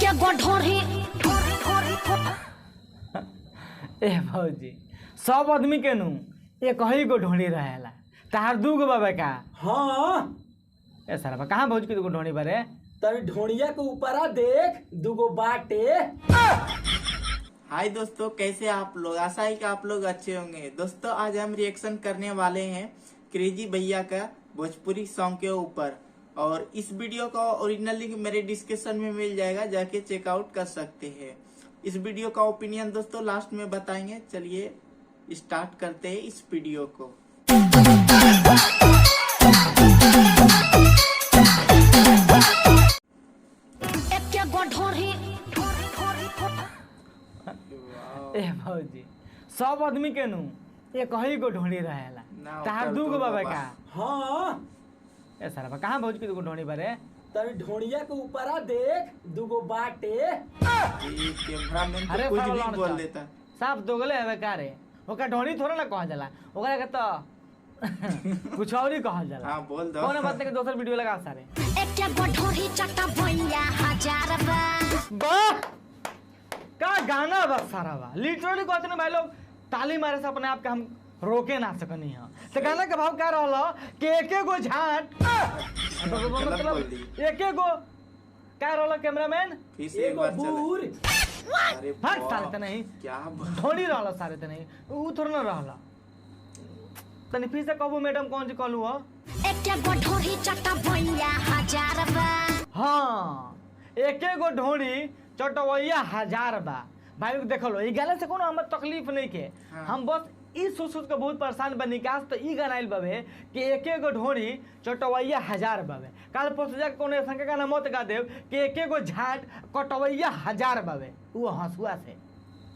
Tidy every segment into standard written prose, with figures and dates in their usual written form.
ए भौजी सब आदमी के नु एक ही गो ढोड़ी रहेला तार दू गो बाबा का। हाँ ए सारा कहाँ भौज के दू गो ढोड़ी बारे तभी ढोड़िया के ऊपर देख दुगो बाटे। हाय दोस्तों, कैसे आप लोग? आशा है कि आप लोग अच्छे होंगे। दोस्तों आज हम रिएक्शन करने वाले हैं क्रेजी भैया का भोजपुरी सॉन्ग के ऊपर, और इस वीडियो का ओरिजिनल लिंक मेरे डिस्क्रिप्शन में मिल जाएगा, जाके चेकआउट कर सकते हैं। इस वीडियो का ओपिनियन दोस्तों लास्ट में बताएंगे। चलिए स्टार्ट करते हैं इस वीडियो को। ए भौजी सब आदमी के नु एक ही गो ढोड़ी रहेला तार दू गो बाबा का। हाँ ए सारा कहाँ भौज के दू गो ढोड़ी बारे तभी ढोड़िया के ऊपर देख दुगो बाटे। कैमरामैन तो कुछ भी बोल देता। साफ दोगले हवे का रे, ओका ढोड़ी थोड़ा ना कहल जाला, ओकरा के तो कुछ और ही कहल जाला। हाँ बोल दो। कौन बात के दोसर वीडियो लगा सारे। वाह का गाना बस सारा बा, लिटरली कहते ना भाई लोग ताली मारे से अपने आप के हम रोके ना सकनी है। तो गाना के भाव क्या रहला कि एके गो झाट मतलब एके गो क्या रहला कैमरामैन फिर से एक बार बूर अरे भाग सारे त नहीं क्या थोड़ी रहला सारे त नहीं ऊ थोड़ा ना रहला। तनी फिर से कहबो मैडम कौन जी कहलू हो। हाँ एके गो ढोड़ी चटवैया 1000 बा। भाई देखो लो, ई गाना से कोनो हमर तकलीफ नहीं के। हाँ। हम बस ई सोच के बहुत परेशान बनी काश तो ई गाना आइल बाबे कि एके गो ढोड़ी चटवैया 1000 बाबे। काल परसों जाके कोनो ऐसा गाना मत गा देव कि एके गो झाट कटवैया 1000 बाबे। वो हंसुआ से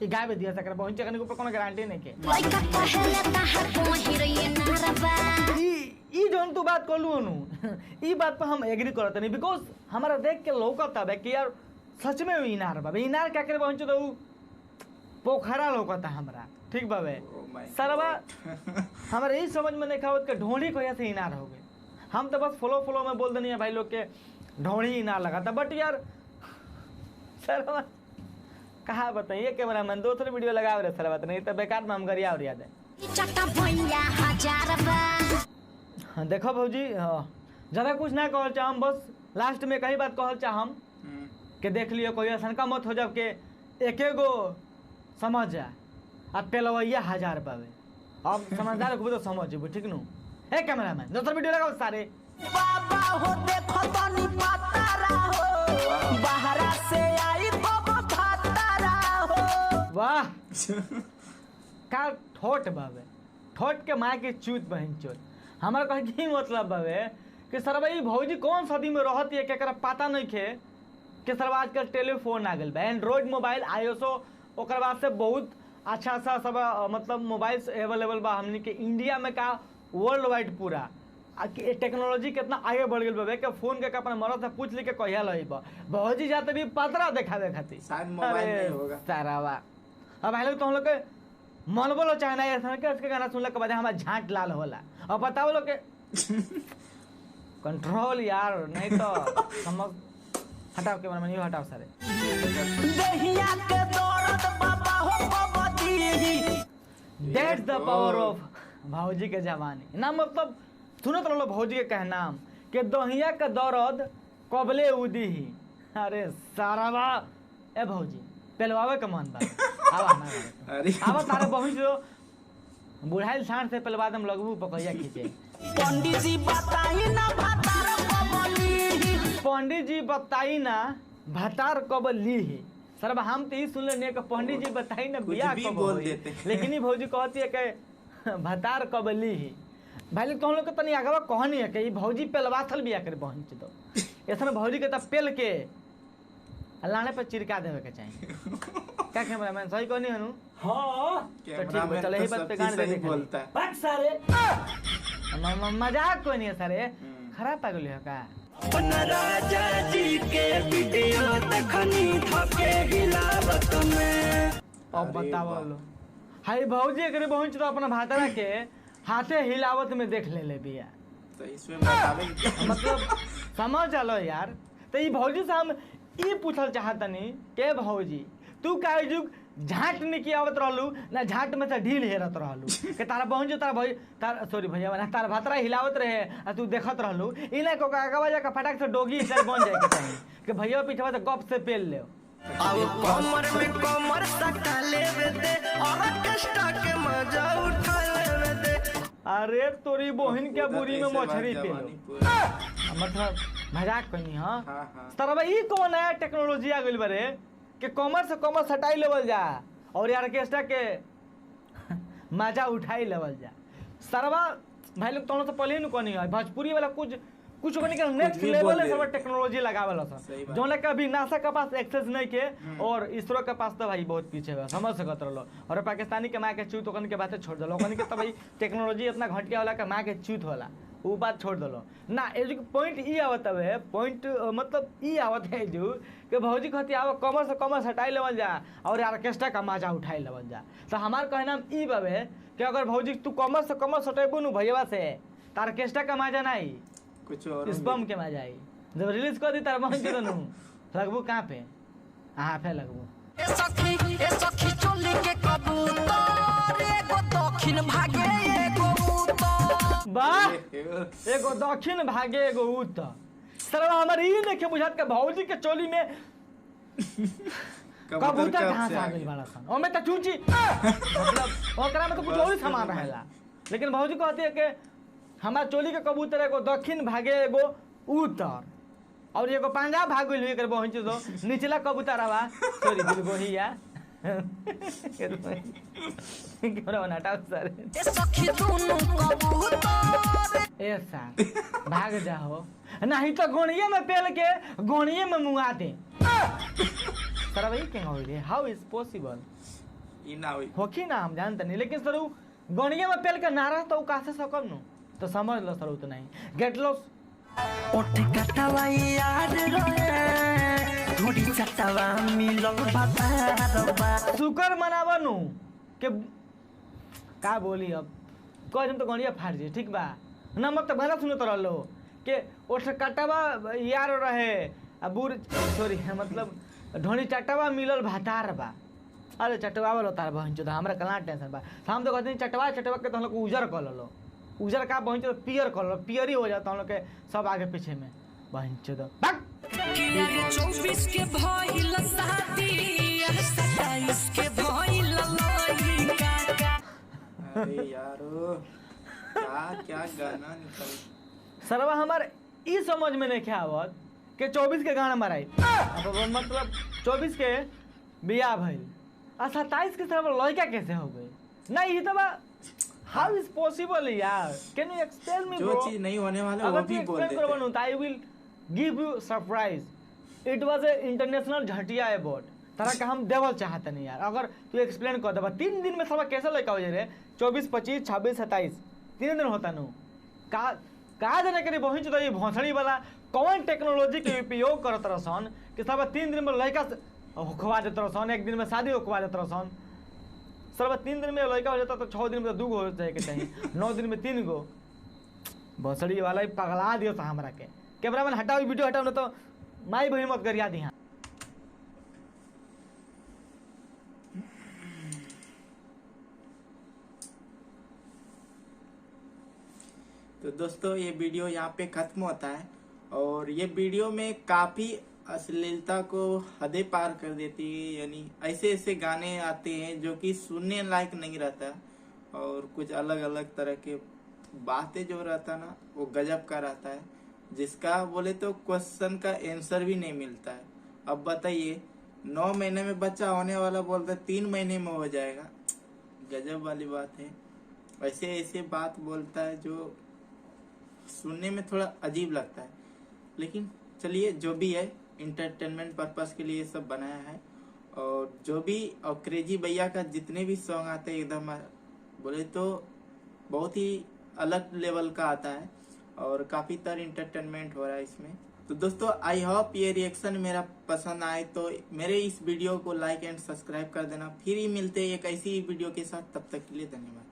ई गावे दिया सकरा पहुंच के ऊपर कोनो गारंटी नहीं के। ई जोन तू बात कहलू नु ई बात पर हम एग्री करत नहीं, बिकॉज हमारा देख के लौकता बे कि यार सच में इनार बाबे। इनार क्या करे पहुंचो तो पोखरा लौकता हमरा, ठीक बाबे। सरवा हमारे यही समझ में नहीं खावत के ढोड़ी को से इनार हो गए। हम तो बस फ्लो में बोल देनी है भाई लोग के ढोड़ी इनार लगाता, बट यार सरवा कहा बताइए कैमरा मैन दूसरे वीडियो लगा रहे सरवा नहीं तो बेकार में हम गरिया और याद है। हाँ, देखो भौजी ज्यादा कुछ ना कहल चाह, हम बस लास्ट में कही बात कहल चाह हम कि देख लियो कोई ऐसा मत हो जाओ कि एके गो समझ जा अब पेलवैया 1000 पावे। अब समझदार को तो समझ जेबो, ठीक नु। हे कैमरामैन दूसरा वीडियो लगाओ सारे। बाबा हो देखो तनी पातारा हो बाहरा से आई बाबा भातारा हो। वाह का ठोट बाबे, ठोट के माँ के चूत बहन चोट। हमारा कहे की मतलब बाबे कि सर भाई भौजी कौन सदी में रहती है क्या पता नहीं खे कि सर आजकल टेलीफोन आ गल बा, एंड्रॉइड मोबाइल आईओएसओ ओकर बाद से बहुत अच्छा सा सब मतलब मोबाइल अवेलेबल बा हमनी के इंडिया में का वर्ल्ड वाइड पूरा। टेक्नोलॉजी कितना आगे बढ़ गई बा कि फोन के अपना मरद से पूछ ली के कहिया लई बा भौजी जाते भी पतरा दिखावे खातिर शायद मोबाइल नहीं होगा सारा बा। अब भाई लोग तो हम लोग के मन बोलो चाहे ना ऐसा के उसके गाना सुनने के बाद हमारा झाट लाल होला। और बताओ लोग के कंट्रोल यार नहीं तो समझ हटाओ के मन में हटाओ सारे। दहिया के दौरत बाबा हो बाबा दी दैट्स द पावर ऑफ भौजी के जवानी ना। मतलब सुनत रहो भौजी के कहना कि दहिया के दौरद कबले उदी ही। अरे सारा बा ए भौजी पेलवावे के मन बा। अरे अब तारे बहुत जो बुढ़ाइल सांड से पेलवा दम लगबू पकैया खींचे। पंडित जी बताई ना भातार कबली, पंडित जी बताई ना भतार कब ली। सर हम तो ही सुन लेने का पंडित जी बताई ना बियाह भी कब बोल होई। देते। लेकिन ही भौजी कहती है कि भतार कब ली। भाई लोग तुम लोग के तनी आगवा कहनी है कि भौजी पेलवाथल बियाह करे पहुंच दो ऐसा भौजी के तब पेल के लाने पर चिरका देवे के चाहिए। क्या कैमरामैन सही कहनी है नु? हाँ तो ठीक है चलो यही बात पे गाने दे बोलता है। बात सारे मजाक कोई नहीं है सारे, खराब पागल है का। राजा जी के वीडियो देखनी धके हिलावत में। अब बताओ लो हाय भौजी एकरे पहुंच तो अपना भातरा के हाथे हिलावत में देख ले बिया। तो इसमें बतावे मतलब समझ चलो यार। तो ये भौजी से हम ई पूछल चाहतनी के भौजी तू काहे जुग झाट निकी आवत रहलू ना झाट में से ढील हेरत रहलू के तारा बहन जो तारा भाई तार सॉरी भैया ना तार भातरा हिलावत रहे आ तू देखत रहलू ई ना को आगवा जा के फटाक से डोगी स्टाइल बन जाए के चाहिए कि भैया पीछवा से गप से पेल ले आओ कमर में कमर सटा लेवे दे और कष्टा के मजा उठा लेवे दे। अरे तोरी बहन के बुरी में मछरी पेलो मतलब मजाक कनी हां तारा भाई ई कौन नया टेक्नोलॉजी आ गइल बारे कि कमर से कमर सटाई लेवल जा और ऑर्केस्ट्रा के मजा उठाई लेवल जा सरवा भाई लोग तोनो से पहले ही कनी है भोजपुरी वाला कुछ बने के नेक्स्ट लेवल है सब टेक्नोलॉजी लगावल सन जो लगे अभी नासा के पास एक्सेस नहीं के और इसरो के पास तो भाई बहुत पीछे है समझ सकत रहो और पाकिस्तानी के माँ के चूत ओकन के बातें छोड़ दलो ओकन के तो भाई टेक्नोलॉजी इतना घटिया होला के माँ के चूत होला वो बात छोड़ दलो ना एजु पॉइंट ई आवत है पॉइंट मतलब ई आवत है जो कि भौजी कहती आव कमर से कमर हटाई लेवल जा और ऑर्केस्ट्रा का मजा उठाई लेवल जा तो हमार कहना ई बाबे कि अगर भौजी तू कमर से कमर हटेबू नु भैया से तो ऑर्केस्ट्रा का मजा नहीं कुछ और इस बम के मजा आई जब रिलीज कर दी तार बहन के नु लगबू कहां पे हां पे लगबू ए सखी चोली के कबूतर एगो दक्षिण भागे एगो उत्तर। वाह एगो दक्षिण भागे एगो उत्तर सरवा हमर ई देखे बुझात के भौजी के चोली में कबूतर कहां से आ गइल बाड़ा सन ओमे त चूची मतलब ओकरा में तो कुछ और सामान रहेला लेकिन भौजी कहती है कि हमार चोली के कबूतर एगो दक्षिण भागे एगो उत्तर और एगो पंजाब भाग गइल एकर बहन तो निचला कबूतर आवा सॉरी दिल गोहिया केरा नाटा सर ए सखी दोनों कबूतर ऐसा भाग जाओ नहीं तो गोणिये में पेल के गोणिये में मुआ दे सर भाई क्या हो रे हाउ इज पॉसिबल इना हुई होकी ना हम जानते नहीं लेकिन सर गोणिये में पेल के नारा तो कासे सकम नु तो समझ लो सर उतना ही गेट लॉस ओठ कटवा याद रहे थोड़ी चटवा मिलो बाबा शुक्र मनावा नु के का बोली अब कह हम तो गोणिया फाड़ जे ठीक बा ना मत गाना सुने तो रहलो के ओठ कटवा यार रहे अबूर सॉरी मतलब ढोनी चटवा मिलल भातार बा अरे चटवा वाला तार बहन चोदा हमरा कला टेंशन बा हम तो कहते चटवा के तो हम लोग उजर कर लो उजर का बहन चोदा पियर कर लो पियर ही हो जाता हम लोग के सब आगे पीछे में बहन चोदा भाग 24 के भइल शादी 27 के भइल लइका। अरे यारो क्या गाना निकल सरवा हमार ई समझ में नहीं आवत के 24 के गाना मराई अब मतलब 24 के बियाह भइल आ 27 के सरवा लड़का कैसे हो गई नहीं ये तो हाउ इज पॉसिबल यार कैन यू एक्सप्लेन मी जो ब्रो चीज नहीं होने वाला वो भी बोल देते हैं। I will give you surprise it was a international झटिया award तरह का हम देवल चाहते नहीं यार अगर तू एक्सप्लेन कर देबा 3 दिन में सब कैसे लड़का हो जाए रे 24 25 26 27 3 दिन होता नु का जाने के बहन चोदा ये भोसड़ी वाला कौन टेक्नोलॉजी के उपयोग करत रहसन कि सब 3 दिन में लड़का होखवा देत रहसन 1 दिन में शादी होखवा देत रहसन सब 3 दिन में लड़का हो जाता तो 6 दिन में 2 गो हो जाए के चाहिए 9 दिन में 3 गो भोसड़ी वाला ही पगला दियो था हमरा के कैमरामैन हटाओ वीडियो हटाओ ना तो माई बहन मत करिया दी हां तो दोस्तों ये वीडियो यहाँ पे खत्म होता है और ये वीडियो में काफी अश्लीलता को हदें पार कर देती है यानी ऐसे ऐसे गाने आते हैं जो कि सुनने लायक नहीं रहता और कुछ अलग अलग तरह के बातें जो रहता ना वो गजब का रहता है जिसका बोले तो क्वेश्चन का आंसर भी नहीं मिलता है। अब बताइए 9 महीने में बच्चा होने वाला बोलता है 3 महीने में हो जाएगा गजब वाली बात है। ऐसे ऐसे बात बोलता है जो सुनने में थोड़ा अजीब लगता है लेकिन चलिए जो भी है इंटरटेनमेंट पर्पस के लिए सब बनाया है और जो भी और क्रेजी भैया का जितने भी सॉन्ग आते हैं एकदम बोले तो बहुत ही अलग लेवल का आता है और काफी तरह इंटरटेनमेंट हो रहा है इसमें। तो दोस्तों आई होप ये रिएक्शन मेरा पसंद आए तो मेरे इस वीडियो को लाइक एंड सब्सक्राइब कर देना। फिर ही मिलते हैं एक ऐसी वीडियो के साथ, तब तक के लिए धन्यवाद।